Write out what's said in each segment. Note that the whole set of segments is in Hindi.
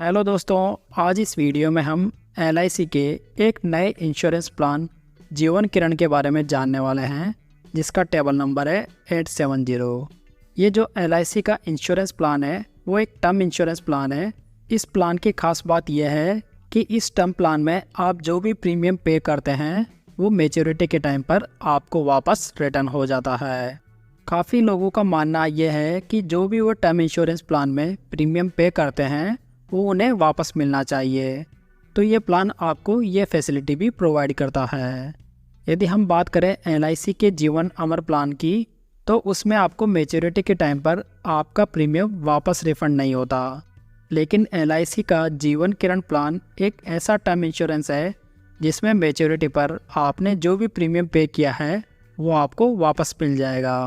हेलो दोस्तों, आज इस वीडियो में हम एलआईसी के एक नए इंश्योरेंस प्लान जीवन किरण के बारे में जानने वाले हैं, जिसका टेबल नंबर है 870। ये जो एलआईसी का इंश्योरेंस प्लान है वो एक टर्म इंश्योरेंस प्लान है। इस प्लान की खास बात यह है कि इस टर्म प्लान में आप जो भी प्रीमियम पे करते हैं वो मैच्योरिटी के टाइम पर आपको वापस रिटर्न हो जाता है। काफ़ी लोगों का मानना यह है कि जो भी वो टर्म इंश्योरेंस प्लान में प्रीमियम पे करते हैं वो उन्हें वापस मिलना चाहिए। तो ये प्लान आपको ये फैसिलिटी भी प्रोवाइड करता है। यदि हम बात करें एलआईसी के जीवन अमर प्लान की, तो उसमें आपको मैच्योरिटी के टाइम पर आपका प्रीमियम वापस रिफंड नहीं होता। लेकिन एलआईसी का जीवन किरण प्लान एक ऐसा टर्म इंश्योरेंस है जिसमें मैच्योरिटी पर आपने जो भी प्रीमियम पे किया है वो आपको वापस मिल जाएगा।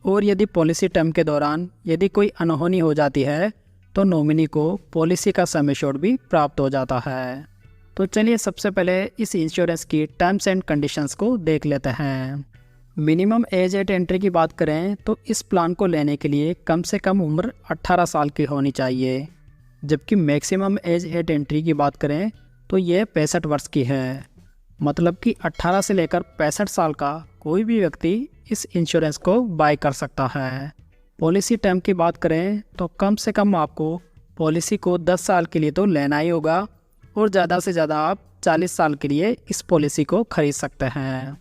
और यदि पॉलिसी टर्म के दौरान यदि कोई अनहोनी हो जाती है तो नॉमिनी को पॉलिसी का सम एश्योर्ड भी प्राप्त हो जाता है। तो चलिए सबसे पहले इस इंश्योरेंस की टर्म्स एंड कंडीशंस को देख लेते हैं। मिनिमम एज एट एंट्री की बात करें तो इस प्लान को लेने के लिए कम से कम उम्र 18 साल की होनी चाहिए, जबकि मैक्सिमम एज एट एंट्री की बात करें तो ये 65 वर्ष की है। मतलब कि 18 से लेकर 65 साल का कोई भी व्यक्ति इस इंश्योरेंस को बाय कर सकता है। पॉलिसी टर्म की बात करें तो कम से कम आपको पॉलिसी को 10 साल के लिए तो लेना ही होगा, और ज़्यादा से ज़्यादा आप 40 साल के लिए इस पॉलिसी को खरीद सकते हैं।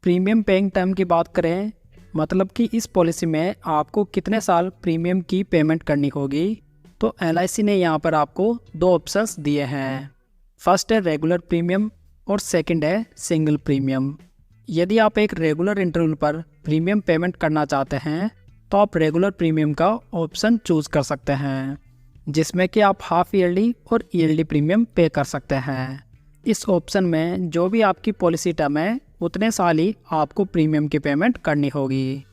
प्रीमियम पेइंग टर्म की बात करें, मतलब कि इस पॉलिसी में आपको कितने साल प्रीमियम की पेमेंट करनी होगी, तो एलआईसी ने यहाँ पर आपको 2 ऑप्शंस दिए हैं। फर्स्ट है रेगुलर प्रीमियम और सेकंड है सिंगल प्रीमियम। यदि आप एक रेगुलर इंटरवल पर प्रीमियम पेमेंट करना चाहते हैं तो आप रेगुलर प्रीमियम का ऑप्शन चूज़ कर सकते हैं, जिसमें कि आप हाफ ईयरली और ईयरली प्रीमियम पे कर सकते हैं। इस ऑप्शन में जो भी आपकी पॉलिसी टर्म है उतने साल ही आपको प्रीमियम की पेमेंट करनी होगी।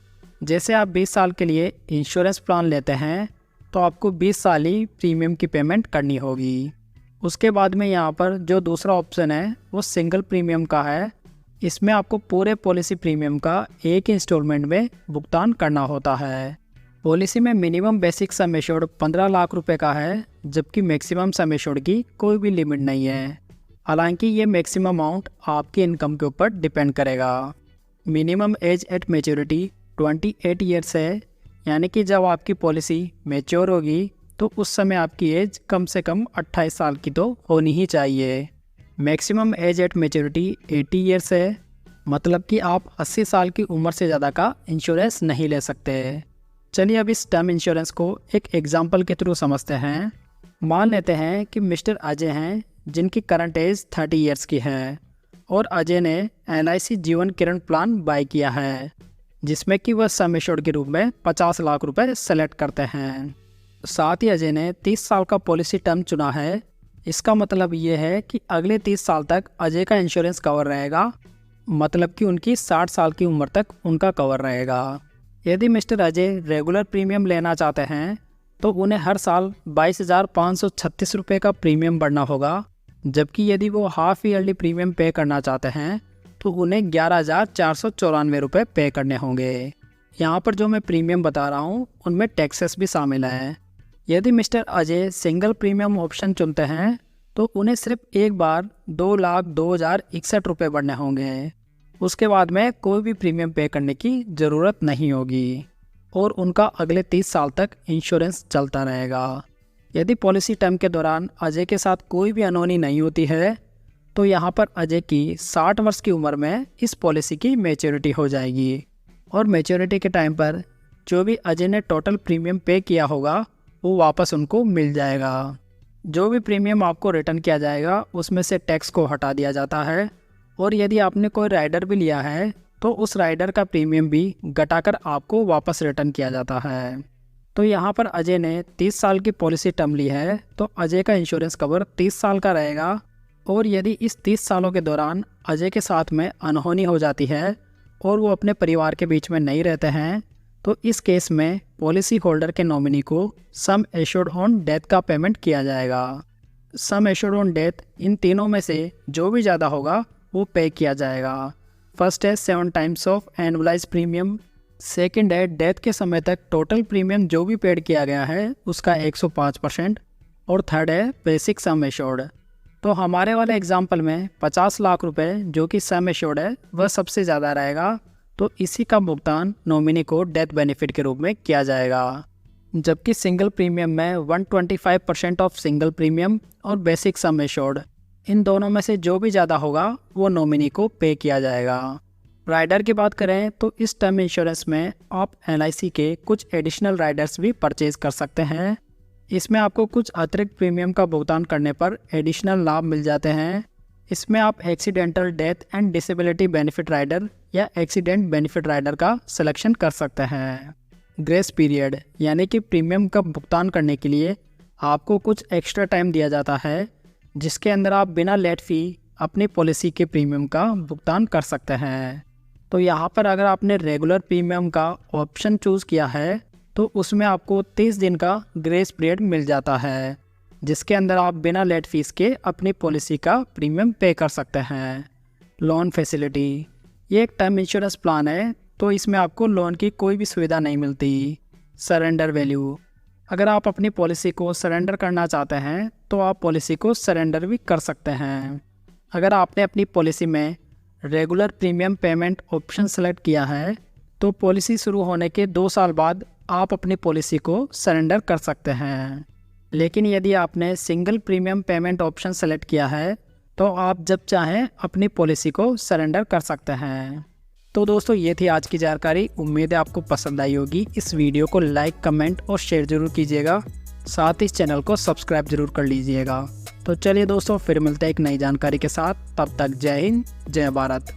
जैसे आप 20 साल के लिए इंश्योरेंस प्लान लेते हैं तो आपको 20 साल ही प्रीमियम की पेमेंट करनी होगी। उसके बाद में यहाँ पर जो दूसरा ऑप्शन है वो सिंगल प्रीमियम का है। इसमें आपको पूरे पॉलिसी प्रीमियम का एक इंस्टॉलमेंट में भुगतान करना होता है। पॉलिसी में minimum basic sum assured 15 lakh रुपए का है, जबकि मैक्सिमम सम एश्योर्ड की कोई भी लिमिट नहीं है। हालांकि ये मैक्सिमम अमाउंट आपकी इनकम के ऊपर डिपेंड करेगा। Minimum age at maturity 28 years है, यानी कि जब आपकी पॉलिसी मैच्योर होगी तो उस समय आपकी एज कम से कम 28 साल की तो होनी ही चाहिए। Maximum age at maturity 80 years है, मतलब कि आप 80 साल की उम्र से ज़्यादा का इंश्योरेंस नहीं ले सकते। चलिए अब इस टर्म इंश्योरेंस को एक एग्जांपल के थ्रू समझते हैं। मान लेते हैं कि मिस्टर अजय हैं, जिनकी करंट एज 30 ईयर्स की है, और अजय ने एलआईसी जीवन किरण प्लान बाय किया है, जिसमें कि वह सम एश्योर्ड के रूप में 50 लाख रुपए सेलेक्ट करते हैं। साथ ही अजय ने 30 साल का पॉलिसी टर्म चुना है। इसका मतलब ये है कि अगले 30 साल तक अजय का इंश्योरेंस कवर रहेगा, मतलब कि उनकी 60 साल की उम्र तक उनका कवर रहेगा। यदि मिस्टर अजय रेगुलर प्रीमियम लेना चाहते हैं तो उन्हें हर साल 22,536 रुपये का प्रीमियम भरना होगा, जबकि यदि वो हाफ ईयरली प्रीमियम पे करना चाहते हैं तो उन्हें 11,494 रुपये पे करने होंगे। यहाँ पर जो मैं प्रीमियम बता रहा हूँ उनमें टैक्सेस भी शामिल हैं। यदि mister Ajay single premium option चुनते हैं तो उन्हें सिर्फ एक बार 2,02,061 रुपये भरने होंगे। उसके बाद में कोई भी प्रीमियम पे करने की ज़रूरत नहीं होगी, और उनका अगले 30 साल तक इंश्योरेंस चलता रहेगा। यदि पॉलिसी टर्म के दौरान अजय के साथ कोई भी अनहोनी नहीं होती है तो यहाँ पर अजय की 60 वर्ष की उम्र में इस पॉलिसी की मैच्योरिटी हो जाएगी, और मैच्योरिटी के टाइम पर जो भी अजय ने टोटल प्रीमियम पे किया होगा वो वापस उनको मिल जाएगा। जो भी प्रीमियम आपको रिटर्न किया जाएगा उसमें से टैक्स को हटा दिया जाता है, और यदि आपने कोई राइडर भी लिया है तो उस राइडर का प्रीमियम भी घटाकर आपको वापस रिटर्न किया जाता है। तो यहाँ पर अजय ने 30 साल की पॉलिसी टर्म ली है तो अजय का इंश्योरेंस कवर 30 साल का रहेगा, और यदि इस 30 सालों के दौरान अजय के साथ में अनहोनी हो जाती है और वो अपने परिवार के बीच में नहीं रहते हैं तो इस केस में पॉलिसी होल्डर के नॉमिनी को सम एश्योर्ड ऑन डेथ का पेमेंट किया जाएगा। Sum assured on death in तीनों में से जो भी ज़्यादा होगा वो पे किया जाएगा। फर्स्ट है 7 times of annualise premium, second है डेथ के समय तक टोटल प्रीमियम जो भी पेड किया गया है उसका 105%, और थर्ड है बेसिक सम एश्योर्ड। तो हमारे वाले एग्जाम्पल में 50 लाख रुपए जो कि सम एश्योर्ड है वह सबसे ज़्यादा रहेगा, तो इसी का भुगतान नॉमिनी को डेथ बेनिफिट के रूप में किया जाएगा। जबकि सिंगल प्रीमियम में 125% ऑफ सिंगल प्रीमियम और बेसिक सम एश्योर्ड, इन दोनों में से जो भी ज़्यादा होगा वो नॉमिनी को पे किया जाएगा। राइडर की बात करें तो इस टर्म इंश्योरेंस में आप LIC के कुछ एडिशनल राइडर्स भी परचेज कर सकते हैं। इसमें आपको कुछ अतिरिक्त प्रीमियम का भुगतान करने पर एडिशनल लाभ मिल जाते हैं। इसमें आप accidental death and disability benefit rider या एक्सीडेंट बेनिफिट राइडर का सिलेक्शन कर सकते हैं। ग्रेस पीरियड यानी कि प्रीमियम का भुगतान करने के लिए आपको कुछ एक्स्ट्रा टाइम दिया जाता है, जिसके अंदर आप बिना लेट फ़ी अपनी पॉलिसी के प्रीमियम का भुगतान कर सकते हैं। तो यहाँ पर अगर आपने रेगुलर प्रीमियम का ऑप्शन चूज़ किया है तो उसमें आपको 30 दिन का ग्रेस पीरियड मिल जाता है, जिसके अंदर आप बिना लेट फीस के अपनी पॉलिसी का प्रीमियम पे कर सकते हैं। लोन फैसिलिटी, ये एक टर्म इंश्योरेंस प्लान है, तो इसमें आपको लोन की कोई भी सुविधा नहीं मिलती। सरेंडर वैल्यू, अगर आप अपनी पॉलिसी को सरेंडर करना चाहते हैं तो आप पॉलिसी को सरेंडर भी कर सकते हैं। अगर आपने अपनी पॉलिसी में regular premium payment option select किया है तो पॉलिसी शुरू होने के 2 साल बाद आप अपनी पॉलिसी को सरेंडर कर सकते हैं। लेकिन यदि आपने single premium payment option select किया है तो आप जब चाहें अपनी पॉलिसी को सरेंडर कर सकते हैं। तो दोस्तों ये थी आज की जानकारी, उम्मीद है आपको पसंद आई होगी। इस वीडियो को लाइक, कमेंट और शेयर जरूर कीजिएगा, साथ ही इस चैनल को सब्सक्राइब जरूर कर लीजिएगा। तो चलिए दोस्तों, फिर मिलते हैं एक नई जानकारी के साथ, तब तक जय हिंद, जय भारत।